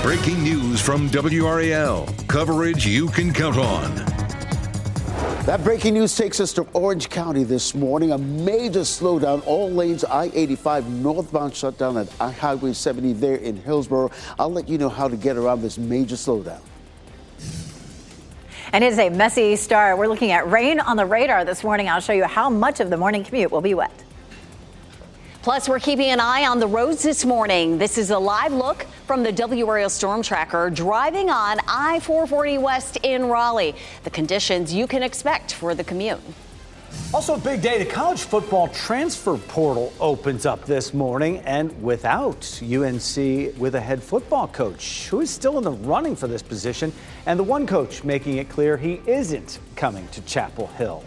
Breaking news from WRAL. Coverage you can count on. That breaking news takes us to Orange County this morning. A major slowdown. All lanes I-85 northbound shut down at Highway 70 there in Hillsborough. I'll let you know how to get around this major slowdown. And it is a messy start. We're looking at rain on the radar this morning. I'll show you how much of the morning commute will be wet. Plus, we're keeping an eye on the roads this morning. This is a live look from the WRAL Storm Tracker driving on I-440 West in Raleigh. The conditions you can expect for the commute. Also a big day, the college football transfer portal opens up this morning, and without UNC with a head football coach who is still in the running for this position, and the one coach making it clear he isn't coming to Chapel Hill.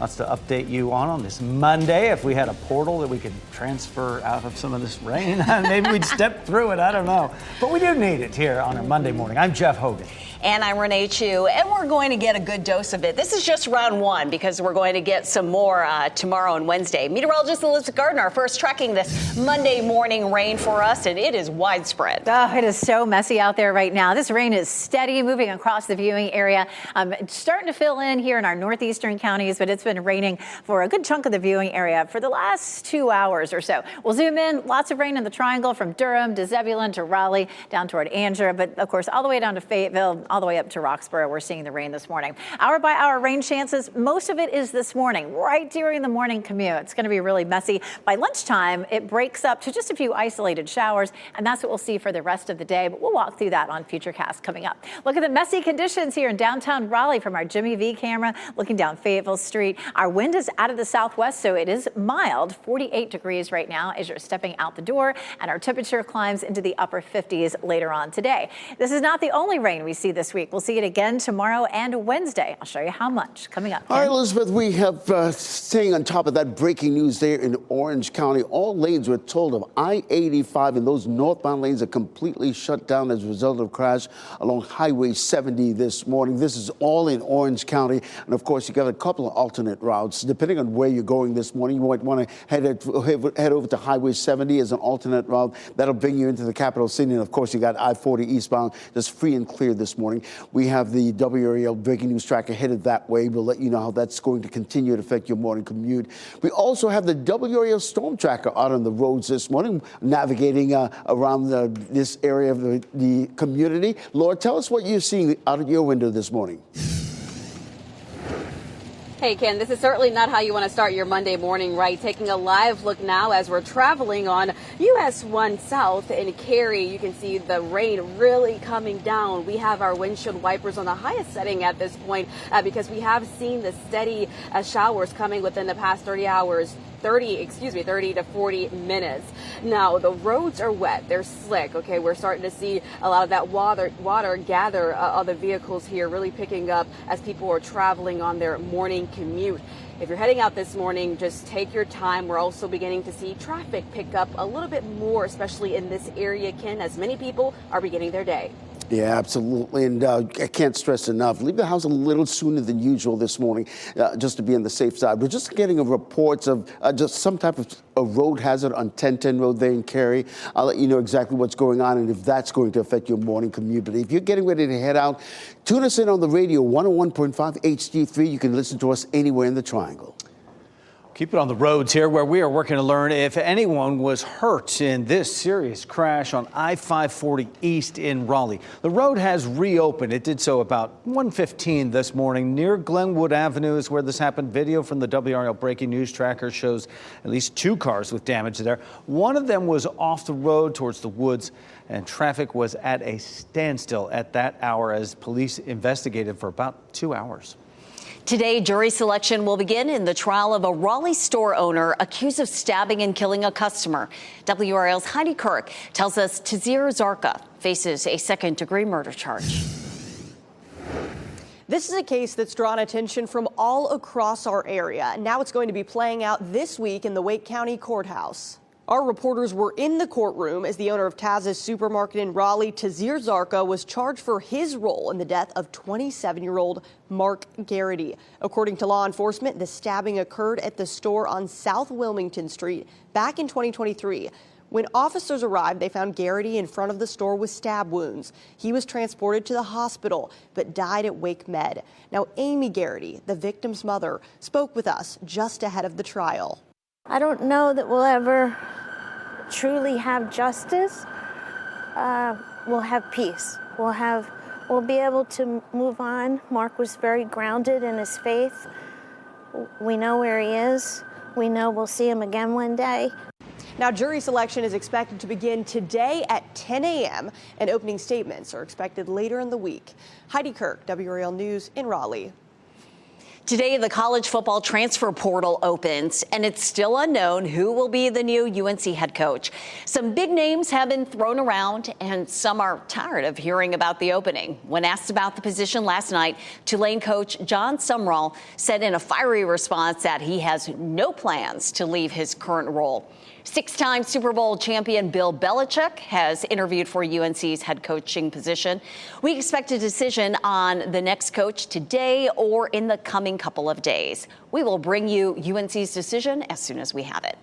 Lots to update you on this Monday. If we had a portal that we could transfer out of some of this rain, maybe we'd step through it. I don't know. But we do need it here on a Monday morning. I'm Jeff Hogan. And I'm Renee Chu, and we're going to get a good dose of it. This is just round one because we're going to get some more tomorrow and Wednesday. Meteorologist Elizabeth Gardner first tracking this Monday morning rain for us, and it is widespread. Oh, it is so messy out there right now. This rain is steady, moving across the viewing area. It's starting to fill in here in our northeastern counties, but it's been raining for a good chunk of the viewing area for the last 2 hours or so. We'll zoom in. Lots of rain in the triangle from Durham to Zebulon to Raleigh down toward Angier, but of course all the way down to Fayetteville, all the way up to Roxborough. We're seeing the rain this morning. Hour by hour rain chances. Most of it is this morning, right during the morning commute. It's going to be really messy. By lunchtime, it breaks up to just a few isolated showers, and that's what we'll see for the rest of the day. But we'll walk through that on Futurecast coming up. Look at the messy conditions here in downtown Raleigh from our Jimmy V camera, looking down Fayetteville Street. Our wind is out of the southwest, so it is mild, 48 degrees right now as you're stepping out the door, and our temperature climbs into the upper 50s later on today. This is not the only rain we see this week. We'll see it again tomorrow and Wednesday. I'll show you how much coming up. All right, Elizabeth, we have staying on top of that breaking news there in Orange County. All lanes were told of I-85 and those northbound lanes are completely shut down as a result of a crash along Highway 70 this morning. This is all in Orange County. And of course, you got a couple of alternate routes. Depending on where you're going this morning, you might want to head over to Highway 70 as an alternate route. That'll bring you into the capital city. And of course, you got I-40 eastbound just free and clear this morning. We have the WRAL breaking news tracker headed that way. We'll let you know how that's going to continue to affect your morning commute. We also have the WRAL storm tracker out on the roads this morning, navigating around this area of the community. Laura, tell us what you're seeing out of your window this morning. Hey, Ken, this is certainly not how you want to start your Monday morning, right? Taking a live look now as we're traveling on US 1 South in Cary. You can see the rain really coming down. We have our windshield wipers on the highest setting at this point because we have seen the steady showers coming within the past 30 to 40 minutes. Now, the roads are wet. They're slick. Okay, we're starting to see a lot of that water gather on the vehicles here, really picking up as people are traveling on their morning commute. If you're heading out this morning, just take your time. We're also beginning to see traffic pick up a little bit more, especially in this area, Ken, as many people are beginning their day. Yeah, absolutely. And I can't stress enough, leave the house a little sooner than usual this morning, just to be on the safe side. We're just getting reports of just some type of a road hazard on 1010 Road there in Cary. I'll let you know exactly what's going on and if that's going to affect your morning commute. But if you're getting ready to head out, tune us in on the radio, 101.5 HD3. You can listen to us anywhere in the triangle. Keep it on the roads here, where we are working to learn if anyone was hurt in this serious crash on I-540 East in Raleigh. The road has reopened. It did so about 1:15 this morning near Glenwood Avenue is where this happened. Video from the WRAL breaking news tracker shows at least 2 cars with damage there. One of them was off the road towards the woods, and traffic was at a standstill at that hour as police investigated for about 2 hours. Today, jury selection will begin in the trial of a Raleigh store owner accused of stabbing and killing a customer. WRAL's Heidi Kirk tells us Tazir Zarqa faces a second-degree murder charge. This is a case that's drawn attention from all across our area. Now it's going to be playing out this week in the Wake County Courthouse. Our reporters were in the courtroom as the owner of Taz's supermarket in Raleigh, Tazir Zarqa, was charged for his role in the death of 27-year-old Mark Garrity. According to law enforcement, the stabbing occurred at the store on South Wilmington Street back in 2023. When officers arrived, they found Garrity in front of the store with stab wounds. He was transported to the hospital, but died at Wake Med. Now, Amy Garrity, the victim's mother, spoke with us just ahead of the trial. I don't know that we'll ever truly have justice. We'll have peace. We'll be able to move on. Mark was very grounded in his faith. We know where he is. We know we'll see him again one day. Now, jury selection is expected to begin today at 10 a.m. and opening statements are expected later in the week. Heidi Kirk, WRAL News in Raleigh. Today, the college football transfer portal opens, and it's still unknown who will be the new UNC head coach. Some big names have been thrown around, and some are tired of hearing about the opening. When asked about the position last night, Tulane coach John Sumrall said in a fiery response that he has no plans to leave his current role. Six-time Super Bowl champion Bill Belichick has interviewed for UNC's head coaching position. We expect a decision on the next coach today or in the coming couple of days. We will bring you UNC's decision as soon as we have it.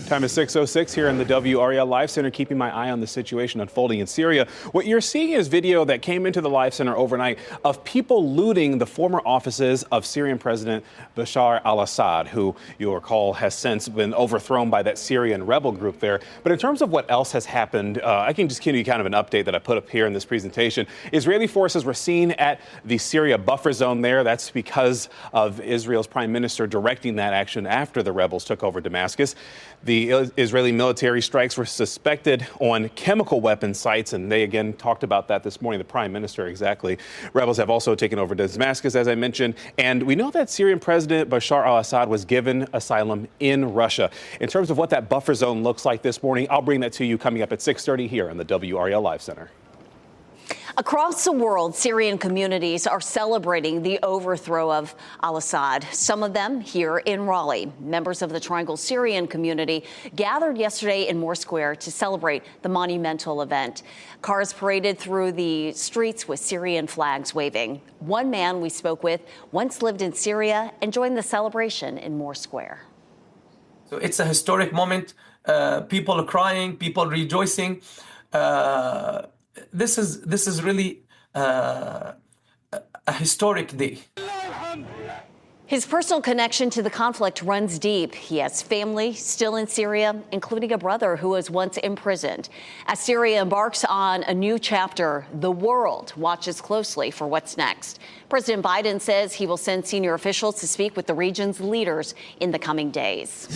Time is 6:06 here in the WRAL Live Center, keeping my eye on the situation unfolding in Syria. What you're seeing is video that came into the Live Center overnight of people looting the former offices of Syrian President Bashar al-Assad, who you'll recall has since been overthrown by that Syrian rebel group there. But in terms of what else has happened, I can just give you kind of an update that I put up here in this presentation. Israeli forces were seen at the Syria buffer zone there. That's because of Israel's prime minister directing that action after the rebels took over Damascus. The Israeli military strikes were suspected on chemical weapon sites, and they again talked about that this morning, the prime minister exactly. Rebels have also taken over Damascus, as I mentioned, and we know that Syrian President Bashar al-Assad was given asylum in Russia. In terms of what that buffer zone looks like this morning, I'll bring that to you coming up at 6:30 here on the WRAL Live Center. Across the world, Syrian communities are celebrating the overthrow of al-Assad, some of them here in Raleigh. Members of the Triangle Syrian community gathered yesterday in Moore Square to celebrate the monumental event. Cars paraded through the streets with Syrian flags waving. One man we spoke with once lived in Syria and joined the celebration in Moore Square. So it's a historic moment. People are crying, people rejoicing. This is really a historic day. His personal connection to the conflict runs deep. He has family still in Syria, including a brother who was once imprisoned. As Syria embarks on a new chapter, the world watches closely for what's next. President Biden says he will send senior officials to speak with the region's leaders in the coming days.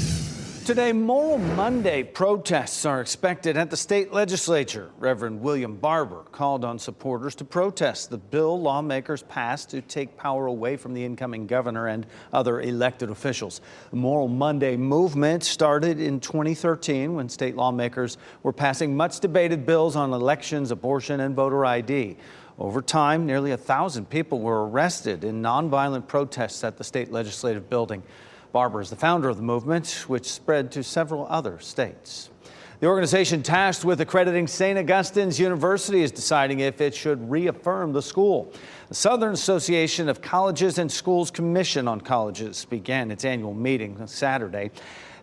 Today, Moral Monday protests are expected at the state legislature. Reverend William Barber called on supporters to protest the bill lawmakers passed to take power away from the incoming governor and other elected officials. The Moral Monday movement started in 2013 when state lawmakers were passing much debated bills on elections, abortion, and voter ID. Over time, nearly 1,000 people were arrested in nonviolent protests at the state legislative building. Barber is the founder of the movement, which spread to several other states. The organization tasked with accrediting St. Augustine's University is deciding if it should reaffirm the school. The Southern Association of Colleges and Schools Commission on Colleges began its annual meeting on Saturday.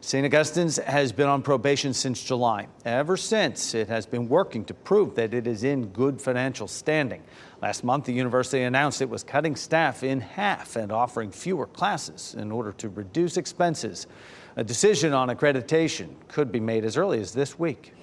St. Augustine's has been on probation since July. Ever since, it has been working to prove that it is in good financial standing. Last month, the university announced it was cutting staff in half and offering fewer classes in order to reduce expenses. A decision on accreditation could be made as early as this week.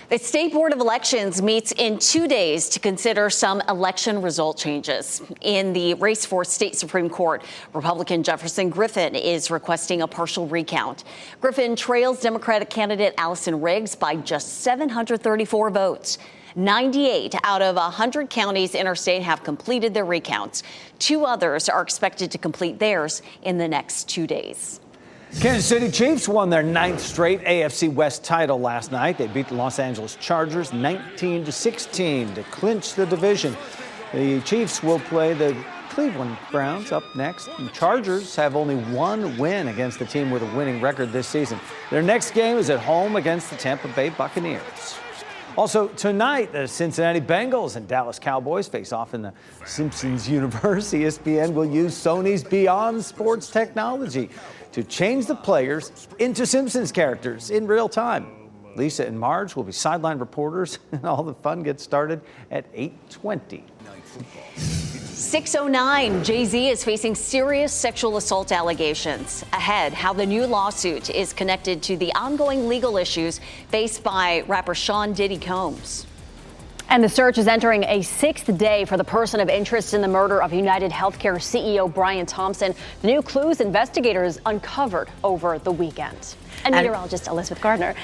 The State Board of Elections meets in 2 days to consider some election result changes. In the race for state Supreme Court, Republican Jefferson Griffin is requesting a partial recount. Griffin trails Democratic candidate Allison Riggs by just 734 votes. 98 out of 100 counties interstate have completed their recounts. 2 others are expected to complete theirs in the next 2 days. Kansas City Chiefs won their 9th straight AFC West title last night. They beat the Los Angeles Chargers 19-16 to clinch the division. The Chiefs will play the Cleveland Browns up next. The Chargers have only 1 win against the team with a winning record this season. Their next game is at home against the Tampa Bay Buccaneers. Also tonight, the Cincinnati Bengals and Dallas Cowboys face off in the Simpsons universe. ESPN will use Sony's Beyond Sports technology to change the players into Simpsons characters in real time. Lisa and Marge will be sideline reporters, and all the fun gets started at 8:20. 6:09, Jay-Z is facing serious sexual assault allegations. Ahead, how the new lawsuit is connected to the ongoing legal issues faced by rapper Sean Diddy Combs. And the search is entering a 6th day for the person of interest in the murder of United Healthcare CEO Brian Thompson. The new clues investigators uncovered over the weekend. And meteorologist Elizabeth Gardner,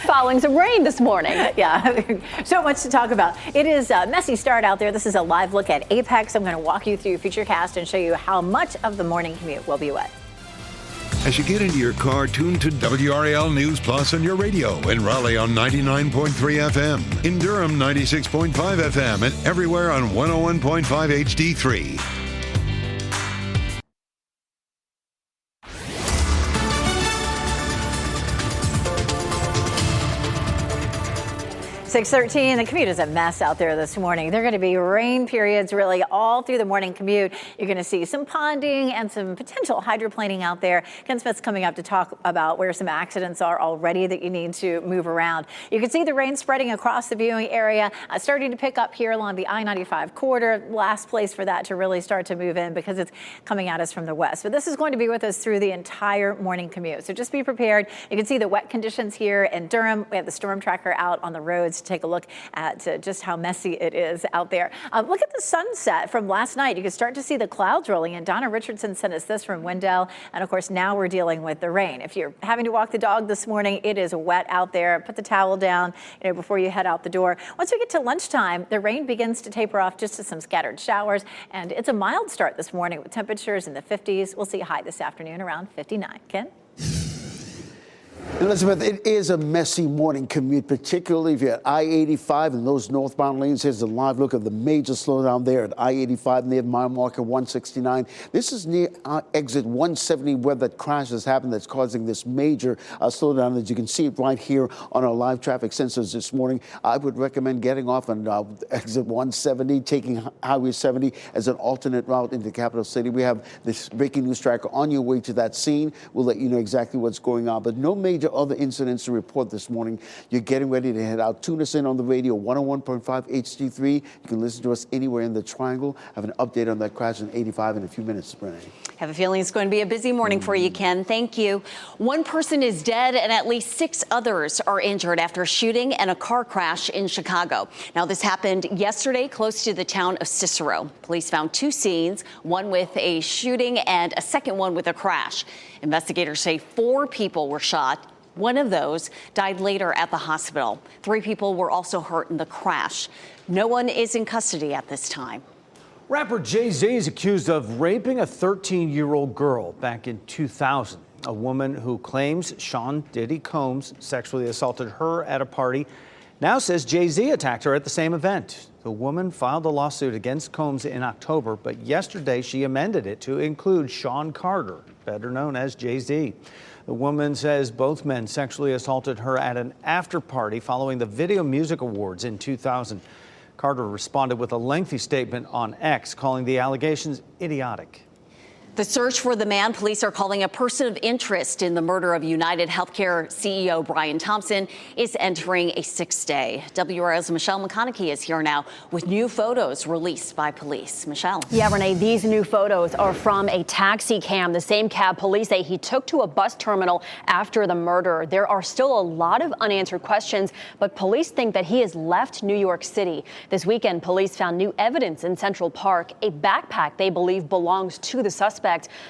following some rain this morning. Yeah, so much to talk about. It is a messy start out there. This is a live look at Apex. I'm going to walk you through Futurecast and show you how much of the morning commute will be wet. As you get into your car, tune to WRAL News Plus on your radio. In Raleigh on 99.3 FM. In Durham, 96.5 FM. And everywhere on 101.5 HD3. 6:13, the commute is a mess out there this morning. There are going to be rain periods really all through the morning commute. You're going to see some ponding and some potential hydroplaning out there. Ken Smith's coming up to talk about where some accidents are already that you need to move around. You can see the rain spreading across the viewing area, starting to pick up here along the I-95 corridor. Last place for that to really start to move in because it's coming at us from the west. But this is going to be with us through the entire morning commute. So just be prepared. You can see the wet conditions here in Durham. We have the storm tracker out on the roads to take a look at just how messy it is out there. Look at the sunset from last night. You can start to see the clouds rolling in. Donna Richardson sent us this from Wendell. And of course, now we're dealing with the rain. If you're having to walk the dog this morning, it is wet out there. Put the towel down, before you head out the door. Once we get to lunchtime, the rain begins to taper off just to some scattered showers. And it's a mild start this morning with temperatures in the 50s. We'll see a high this afternoon around 59. Ken? Elizabeth, it is a messy morning commute, particularly if you're at I-85 and those northbound lanes. Here's a live look of the major slowdown there at I-85 near mile marker 169. This is near exit 170 where that crash has happened that's causing this major slowdown. As you can see it right here on our live traffic sensors this morning. I would recommend getting off on exit 170, taking Highway 70 as an alternate route into the capital city. We have this breaking news tracker on your way to that scene. We'll let you know exactly what's going on, but no major other incidents to report this morning. You're getting ready to head out. Tune us in on the radio, 101.5 HD3. You can listen to us anywhere in the triangle. Have an update on that crash in 85 in a few minutes, Brennan. Have a feeling it's going to be a busy morning for you, Ken. Thank you. One person is dead and at least 6 others are injured after a shooting and a car crash in Chicago. Now, this happened yesterday close to the town of Cicero. Police found 2 scenes, one with a shooting and a second one with a crash. Investigators say 4 people were shot. One of those died later at the hospital. 3 people were also hurt in the crash. No one is in custody at this time. Rapper Jay-Z is accused of raping a 13-year-old girl back in 2000. A woman who claims Sean Diddy Combs sexually assaulted her at a party now says Jay-Z attacked her at the same event. The woman filed a lawsuit against Combs in October, but yesterday she amended it to include Sean Carter, better known as Jay-Z. The woman says both men sexually assaulted her at an after-party following the Video Music Awards in 2000. Carter responded with a lengthy statement on X, calling the allegations idiotic. The search for the man police are calling a person of interest in the murder of United Healthcare CEO Brian Thompson is entering a 6th day. WRAL's Michelle McConaughey is here now with new photos released by police. Michelle. Yeah, Renee, these new photos are from a taxi cam, the same cab police say he took to a bus terminal after the murder. There are still a lot of unanswered questions, but police think that he has left New York City. This weekend, police found new evidence in Central Park, a backpack they believe belongs to the suspect.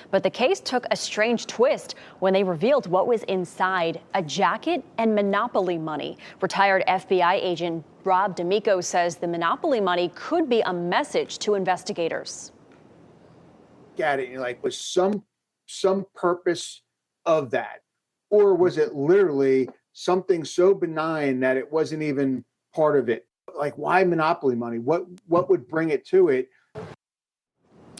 But the case took a strange twist when they revealed what was inside: a jacket and Monopoly money. Retired FBI agent Rob D'Amico says the Monopoly money could be a message to investigators. At it, like, was some purpose of that, or was it literally something so benign that it wasn't even part of it? Like, why Monopoly money? What would bring it to it?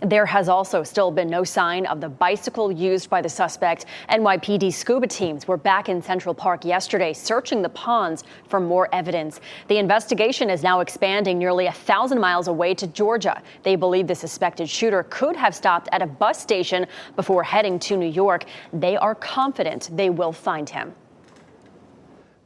There has also still been no sign of the bicycle used by the suspect. NYPD scuba teams were back in Central Park yesterday searching the ponds for more evidence. The investigation is now expanding nearly 1,000 miles away to Georgia. They believe the suspected shooter could have stopped at a bus station before heading to New York. They are confident they will find him.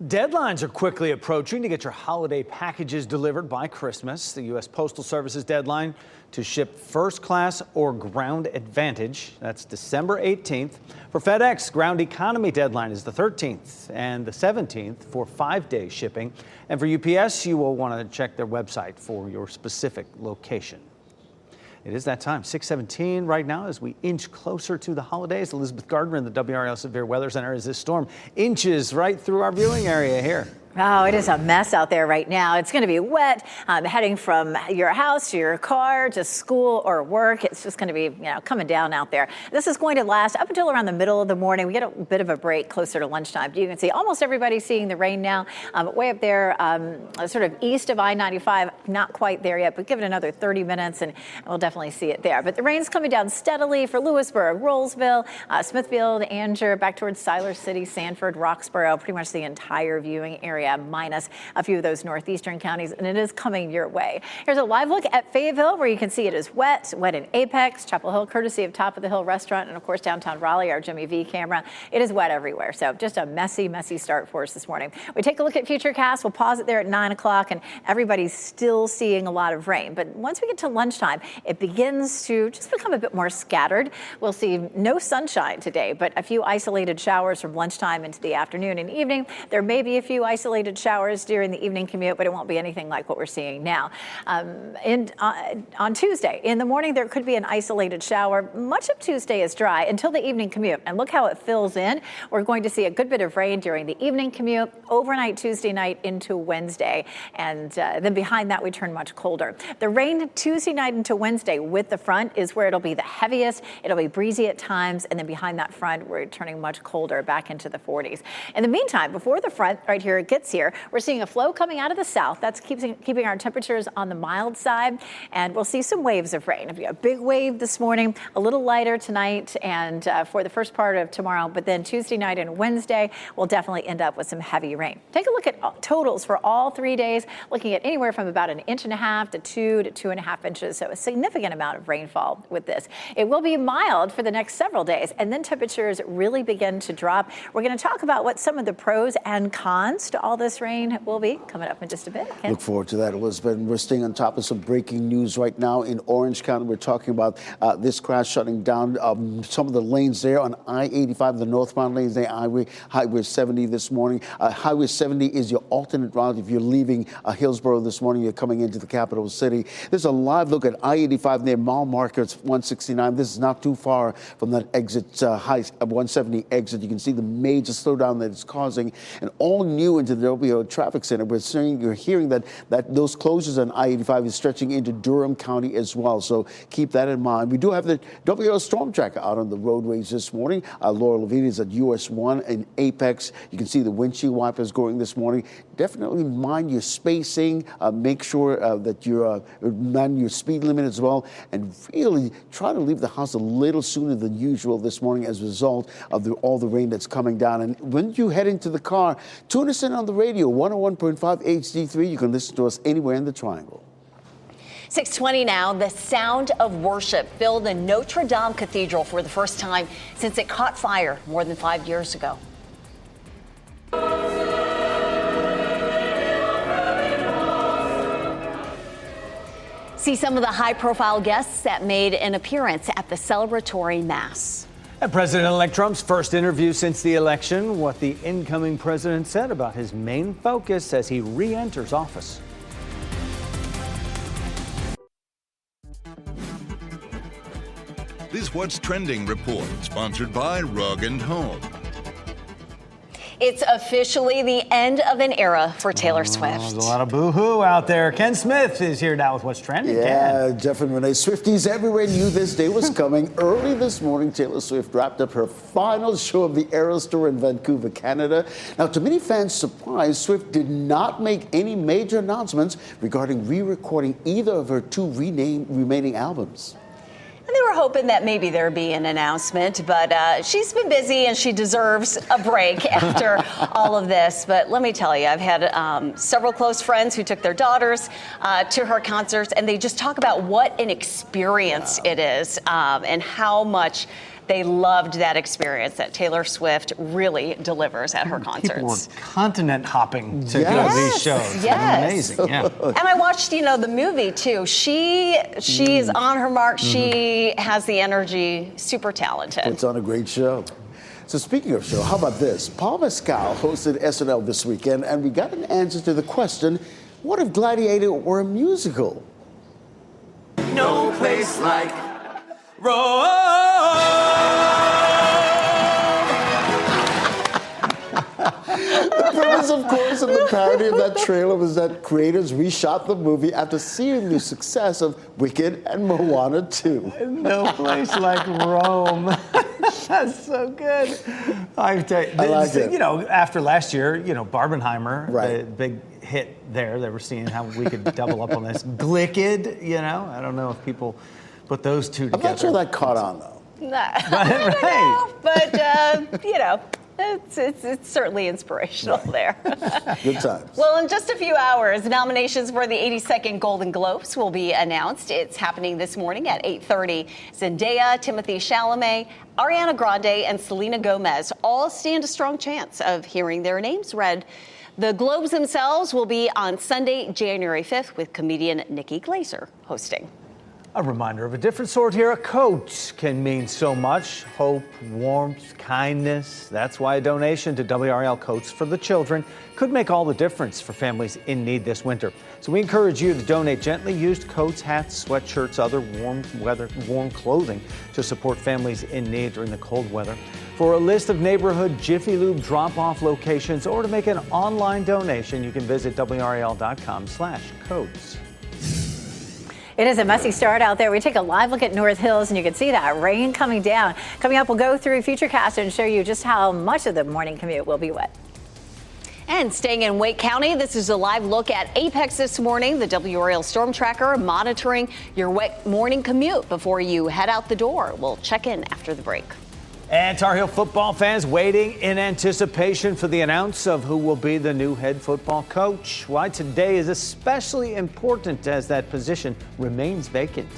Deadlines are quickly approaching to get your holiday packages delivered by Christmas. The U.S. Postal Service's deadline to ship first class or ground advantage, that's December 18th. For FedEx, ground economy deadline is the 13th and the 17th for 5-day shipping. And for UPS, you will want to check their website for your specific location. It is that time, 6:17 right now as we inch closer to the holidays. Elizabeth Gardner in the WRAL Severe Weather Center as this storm inches right through our viewing area here. Oh, it is a mess out there right now. It's going to be wet, heading from your house to your car to school or work. It's just going to be, coming down out there. This is going to last up until around the middle of the morning. We get a bit of a break closer to lunchtime. You can see almost everybody seeing the rain now. Way up there, sort of east of I-95, not quite there yet, but give it another 30 minutes and we'll definitely see it there. But the rain's coming down steadily for Lewisburg, Rollsville, Smithfield, Anger, back towards Siler City, Sanford, Roxborough, pretty much the entire viewing area, minus a few of those northeastern counties, and it is coming your way. Here's a live look at Fayetteville, where you can see it is wet in Apex, Chapel Hill, courtesy of Top of the Hill Restaurant, and of course downtown Raleigh, our Jimmy V camera. It is wet everywhere, so just a messy start for us this morning. We take a look at Futurecast. We'll pause it there at 9 o'clock, and everybody's still seeing a lot of rain. But once we get to lunchtime, it begins to just become a bit more scattered. We'll see no sunshine today, but a few isolated showers from lunchtime into the afternoon and evening. There may be a few isolated showers during the evening commute, but it won't be anything like what we're seeing now. On Tuesday, in the morning, there could be an isolated shower. Much of Tuesday is dry until the evening commute, and look how it fills in. We're going to see a good bit of rain during the evening commute, overnight Tuesday night into Wednesday, and then behind that, we turn much colder. The rain Tuesday night into Wednesday with the front is where it'll be the heaviest. It'll be breezy at times, and then behind that front, we're turning much colder back into the 40s. In the meantime, before the front right here gets here, we're seeing a flow coming out of the south. That's keeping our temperatures on the mild side, and we'll see some waves of rain. A big wave this morning, a little lighter tonight and for the first part of tomorrow, but then Tuesday night and Wednesday, we'll definitely end up with some heavy rain. Take a look at totals for all 3 days, looking at anywhere from about 1.5 inches to 2 to 2.5 inches, so a significant amount of rainfall with this. It will be mild for the next several days, and then temperatures really begin to drop. We're going to talk about what some of the pros and cons to all this rain will be coming up in just a bit. Ken? Look forward to that, Elizabeth. We're staying on top of some breaking news right now in Orange County. We're talking about this crash shutting down some of the lanes there on I-85, the northbound lanes there, Highway 70 this morning. Highway 70 is your alternate route if you're leaving Hillsborough this morning. You're coming into the capital city. There's a live look at I-85 near mile markers 169. This is not too far from that exit, 170 exit. You can see the major slowdown that it's causing, and all new into the WRAL Traffic Center. You're hearing that those closures on I-85 is stretching into Durham County as well. So keep that in mind. We do have the WRAL Storm Tracker out on the roadways this morning. Laura Levine is at US 1 in Apex. You can see the windshield wipers going this morning. Definitely mind your spacing. Make sure that you're mind your speed limit as well. And really try to leave the house a little sooner than usual this morning as a result of all the rain that's coming down. And when you head into the car, tune us in on the radio, 101.5 HD3. You can listen to us anywhere in the Triangle. 6:20 now. The sound of worship filled the Notre Dame Cathedral for the first time since it caught fire more than 5 years ago. See some of the high-profile guests that made an appearance at the celebratory mass. And President-elect Trump's first interview since the election, what the incoming president said about his main focus as he re-enters office. This What's Trending report, sponsored by Rug & Home. It's officially the end of an era for Taylor Swift. There's a lot of boo-hoo out there. Ken Smith is here now with What's Trending. Yeah, Ken. Jeff and Renee, Swifties everywhere knew this day was coming. Early this morning, Taylor Swift wrapped up her final show of the Eras Tour in Vancouver, Canada. Now, to many fans' surprise, Swift did not make any major announcements regarding re-recording either of her two remaining albums. And they were hoping that maybe there'd be an announcement, but she's been busy and she deserves a break after all of this. But let me tell you, I've had several close friends who took their daughters to her concerts, and they just talk about what an experience it is and how much they loved that experience that Taylor Swift really delivers at her concerts. People were continent hopping to Yes. go to these shows. Yes. Amazing, yeah. And I watched, the movie too. She's on her mark. She has the energy, super talented. It's on a great show. So speaking of show, how about this? Paul Mescal hosted SNL this weekend, and we got an answer to the question, what if Gladiator were a musical? No place like Rome. The premise, of course, of the parody of that trailer was that creators reshot the movie after seeing the success of Wicked and Moana 2. No place like Rome. That's so good. I tell you, I like it. After last year, Barbenheimer, Right. the big hit there. They were seeing how we could double up on this. Glicked, I don't know if people put those two together. I'm not sure that caught on, though. I don't know, but it's certainly inspirational there. Good times. Well, in just a few hours, nominations for the 82nd Golden Globes will be announced. It's happening this morning at 8:30. Zendaya, Timothée Chalamet, Ariana Grande, and Selena Gomez all stand a strong chance of hearing their names read. The Globes themselves will be on Sunday, January 5th, with comedian Nikki Glaser hosting. A reminder of a different sort here. A coat can mean so much. Hope, warmth, kindness. That's why a donation to WRAL Coats for the Children could make all the difference for families in need this winter. So we encourage you to donate gently used coats, hats, sweatshirts, other warm clothing to support families in need during the cold weather. For a list of neighborhood Jiffy Lube drop-off locations or to make an online donation, you can visit WRAL.com/coats. It is a messy start out there. We take a live look at North Hills, and you can see that rain coming down. Coming up, we'll go through Futurecast and show you just how much of the morning commute will be wet. And staying in Wake County, this is a live look at Apex this morning. The WRAL Storm Tracker monitoring your wet morning commute before you head out the door. We'll check in after the break. And Tar Heel football fans waiting in anticipation for the announce of who will be the new head football coach. Why today is especially important as that position remains vacant.